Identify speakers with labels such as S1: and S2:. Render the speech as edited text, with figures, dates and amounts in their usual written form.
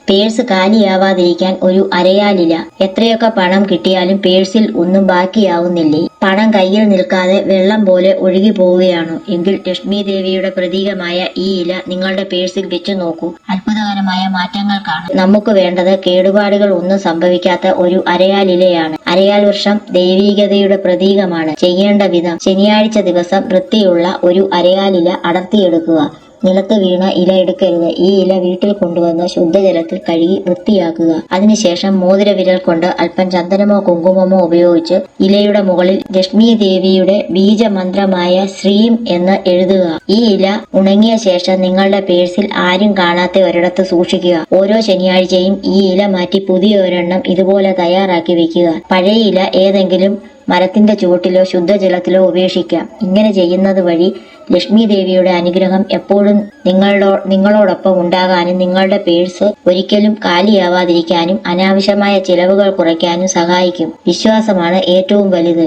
S1: Purse കാലിയാവാതിരിക്കാൻ ഒരു അരയാലില. എത്രയൊക്കെ പണം കിട്ടിയാലും പേഴ്സിൽ ഒന്നും ബാക്കിയാവുന്നില്ലേ? പണം കയ്യിൽ നിൽക്കാതെ വെള്ളം പോലെ ഒഴുകി പോവുകയാണോ? എങ്കിൽ ലക്ഷ്മി ദേവിയുടെ പ്രതീകമായ ഈ ഇല നിങ്ങളുടെ പേഴ്സിൽ വെച്ചു നോക്കൂ. അത്ഭുതകരമായ മാറ്റങ്ങൾ കാണും. നമുക്ക് വേണ്ടത് കേടുപാടുകൾ ഒന്നും സംഭവിക്കാത്ത ഒരു അരയാലിലയാണ്. അരയാൽ വൃക്ഷം ദൈവീകതയുടെ പ്രതീകമാണ്. ചെയ്യേണ്ട വിധം: ശനിയാഴ്ച ദിവസം വൃത്തിയുള്ള ഒരു അരയാലില അടർത്തിയെടുക്കുക. നിലത്ത് വീണ ഇല എടുക്കരുത്. ഈ ഇല വീട്ടിൽ കൊണ്ടുവന്ന് ശുദ്ധജലത്തിൽ കഴുകി വൃത്തിയാക്കുക. അതിനുശേഷം മോതിരവിരൽ കൊണ്ട് അല്പം ചന്ദനമോ കുങ്കുമമോ ഉപയോഗിച്ച് ഇലയുടെ മുകളിൽ ലക്ഷ്മി ദേവിയുടെ ബീജമന്ത്രമായ ശ്രീം എന്ന് എഴുതുക. ഈ ഇല ഉണങ്ങിയ ശേഷം നിങ്ങളുടെ പേഴ്സിൽ ആരും കാണാത്ത ഒരിടത്ത് സൂക്ഷിക്കുക. ഓരോ ശനിയാഴ്ചയും ഈ ഇല മാറ്റി പുതിയ ഒരെണ്ണം ഇതുപോലെ തയ്യാറാക്കി വെക്കുക. പഴയ ഇല ഏതെങ്കിലും മരത്തിന്റെ ചുവട്ടിലോ ശുദ്ധജലത്തിലോ ഉപേക്ഷിക്കാം. ഇങ്ങനെ ചെയ്യുന്നത് വഴി ലക്ഷ്മി ദേവിയുടെ അനുഗ്രഹം എപ്പോഴും നിങ്ങളോടൊപ്പം ഉണ്ടാകാനും നിങ്ങളുടെ പേഴ്സ് ഒരിക്കലും കാലിയാവാതിരിക്കാനും അനാവശ്യമായ ചിലവുകൾ കുറയ്ക്കാനും സഹായിക്കും. വിശ്വാസമാണ് ഏറ്റവും വലുത്.